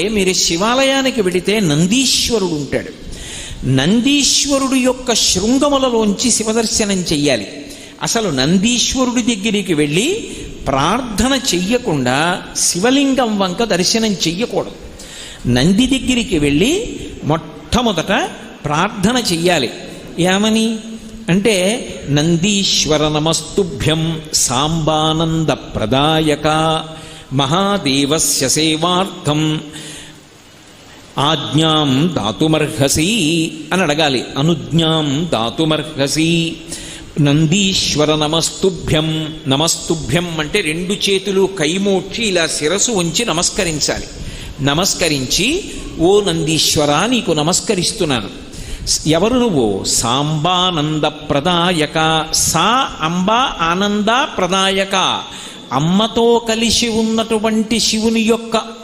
మీరు శివాలయానికి వెడితే నందీశ్వరుడు ఉంటాడు. నందీశ్వరుడు యొక్క శృంగములలోంచి శివదర్శనం చెయ్యాలి. అసలు నందీశ్వరుడి దగ్గరికి వెళ్ళి ప్రార్థన చెయ్యకుండా శివలింగం వంక దర్శనం చెయ్యకూడదు. నంది దగ్గరికి వెళ్ళి మొట్టమొదట ప్రార్థన చెయ్యాలి. ఏమని అంటే, నందీశ్వర నమస్తుభ్యం సాంబానంద ప్రదాయక మహాదేవస్య సేవార్థం ఆజ్ఞాం దాతుమర్హసి అని అడగాలి. అనుజ్ఞాం దాతుమర్హసి. నందీశ్వర నమస్తుభ్యం. నమస్తుభ్యం అంటే రెండు చేతులు కైమోడ్చి ఇలా శిరసు ఉంచి నమస్కరించాలి. నమస్కరించి, ఓ నందీశ్వర నీకు నమస్కరిస్తున్నాను. ఎవరు నువ్వు? సాంబానంద ప్రదాయక. సా అంబ ఆనంద ప్రదాయక. అమ్మతో కలిసి ఉన్నటువంటి శివుని యొక్క